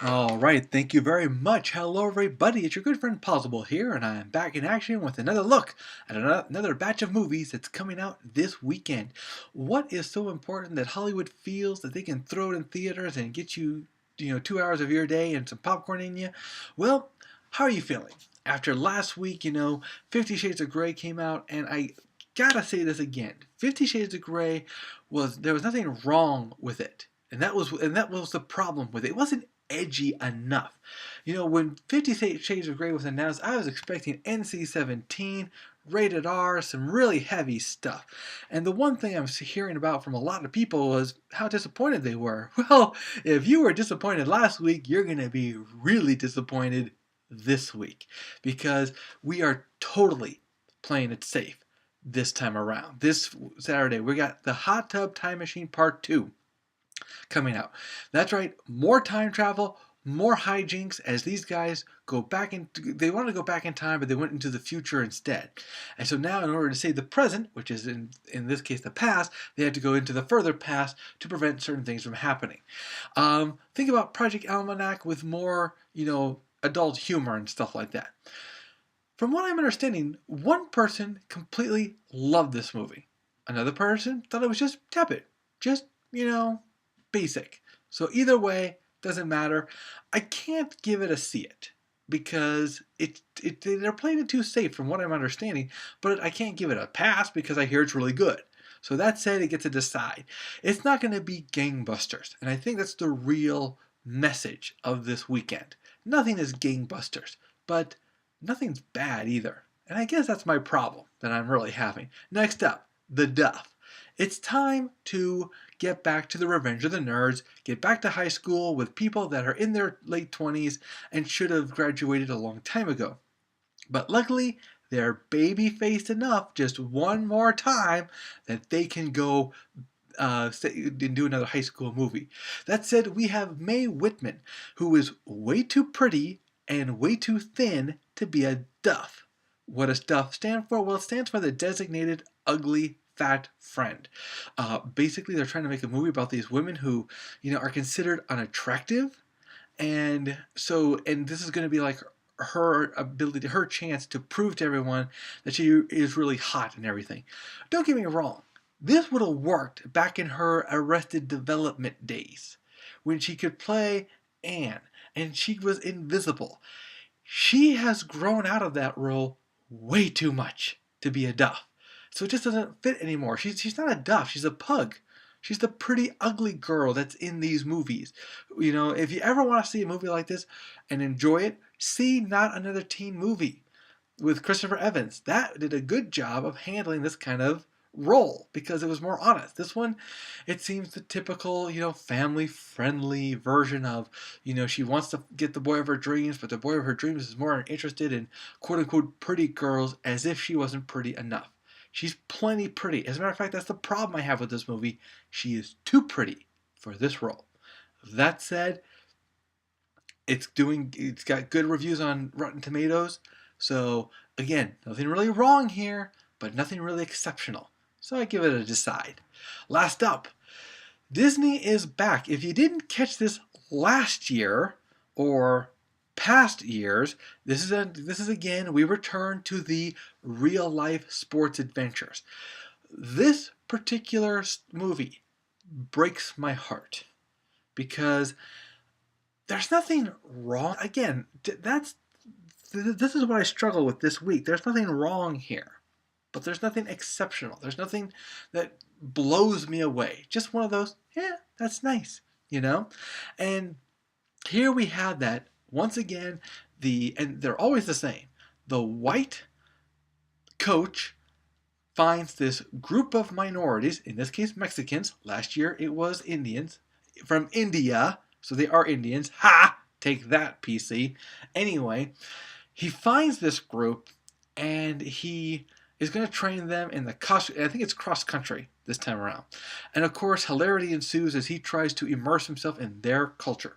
All right, thank you very much. Hello, everybody. It's your good friend Possible here, and I am back in action with another look at another batch of movies that's coming out this weekend. What is so important that Hollywood feels that they can throw it in theaters and get you 2 hours of your day and some popcorn in you? Well, how are you feeling? After last week, 50 Shades of Grey came out, and I gotta say this again. 50 Shades of Grey there was nothing wrong with it. And that was the problem with it. It wasn't edgy enough. When 50 Shades of Grey was announced, I was expecting NC-17, rated R, some really heavy stuff. And the one thing I was hearing about from a lot of people was how disappointed they were. Well, if you were disappointed last week, you're going to be really disappointed this week because we are totally playing it safe this time around. This Saturday, we got the Hot Tub Time Machine Part 2 coming out. That's right, more time travel, more hijinks as these guys go back in. They wanted to go back in time, but they went into the future instead. And so now, in order to save the present, which is in this case the past, they have to go into the further past to prevent certain things from happening. Think about Project Almanac with more, adult humor and stuff like that. From what I'm understanding, one person completely loved this movie. Another person thought it was just tepid. Just, basic. So either way, doesn't matter. I can't give it a see it because they're playing it too safe from what I'm understanding, but I can't give it a pass because I hear it's really good. So that said, it gets to decide. It's not going to be gangbusters, and I think that's the real message of this weekend. Nothing is gangbusters, but nothing's bad either. And I guess that's my problem that I'm really having. Next up, the Duff. It's time to get back to the Revenge of the Nerds, get back to high school with people that are in their late 20s and should have graduated a long time ago. But luckily, they're baby-faced enough just one more time that they can go and do another high school movie. That said, we have Mae Whitman, who is way too pretty and way too thin to be a Duff. What does Duff stand for? Well, it stands for the Designated Ugly Fat Friend. Basically, they're trying to make a movie about these women who, are considered unattractive, and this is going to be like her ability, her chance to prove to everyone that she is really hot and everything. Don't get me wrong. This would have worked back in her Arrested Development days when she could play Anne and she was invisible. She has grown out of that role way too much to be a Duff. So it just doesn't fit anymore. She's not a Duff, she's a pug. She's the pretty ugly girl that's in these movies. If you ever want to see a movie like this and enjoy it, see Not Another Teen Movie with Christopher Evans. That did a good job of handling this kind of role because it was more honest. This one, it seems the typical, family-friendly version of, she wants to get the boy of her dreams, but the boy of her dreams is more interested in quote-unquote pretty girls as if she wasn't pretty enough. She's plenty pretty. As a matter of fact, that's the problem I have with this movie. She is too pretty for this role. That said, it's got good reviews on Rotten Tomatoes. So again, nothing really wrong here, but nothing really exceptional. So I give it a decide. Last up, Disney is back. If you didn't catch this last year or past years, this is again, we return to the real life sports adventures. This particular movie breaks my heart because there's nothing wrong. Again, this is what I struggle with this week. There's nothing wrong here, but there's nothing exceptional. There's nothing that blows me away. Just one of those, yeah, that's nice, And here we have that once again. And they're always the same. The white coach finds this group of minorities, in this case Mexicans. Last year it was Indians from India. So they are Indians. Ha! Take that, PC. Anyway, he finds this group and he is going to train them in I think it's cross country this time around. And of course, hilarity ensues as he tries to immerse himself in their culture.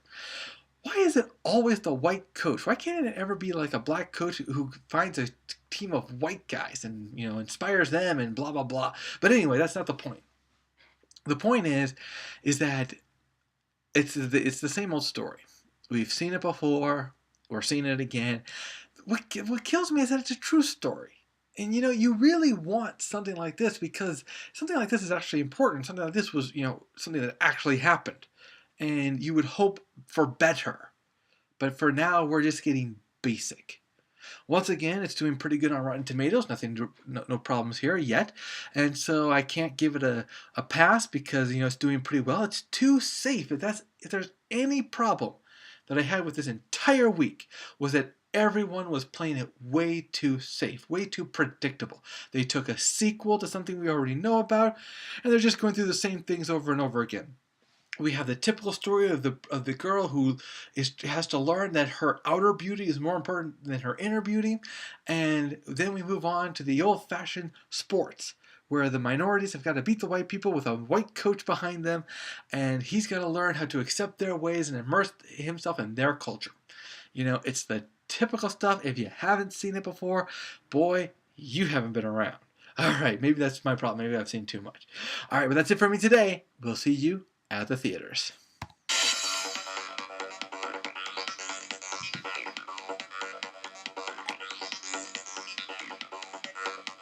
Why is it always the white coach? Why can't it ever be like a black coach who finds a team of white guys and, inspires them and blah, blah, blah. But anyway, that's not the point. The point is that it's the same old story. We've seen it before. We're seeing it again. What kills me is that it's a true story. And you really want something like this because something like this is actually important. Something like this was, something that actually happened. And you would hope for better. But for now, we're just getting basic. Once again, it's doing pretty good on Rotten Tomatoes. No problems here yet. And so I can't give it a pass because, it's doing pretty well. It's too safe. If there's any problem that I had with this entire week was that everyone was playing it way too safe, way too predictable. They took a sequel to something we already know about, and they're just going through the same things over and over again. We have the typical story of the girl who has to learn that her outer beauty is more important than her inner beauty, and then we move on to the old-fashioned sports where the minorities have got to beat the white people with a white coach behind them, and he's got to learn how to accept their ways and immerse himself in their culture. It's the typical stuff. If you haven't seen it before, boy, you haven't been around. All right, maybe that's my problem. Maybe I've seen too much. All right, but that's it for me today. We'll see you at the theaters.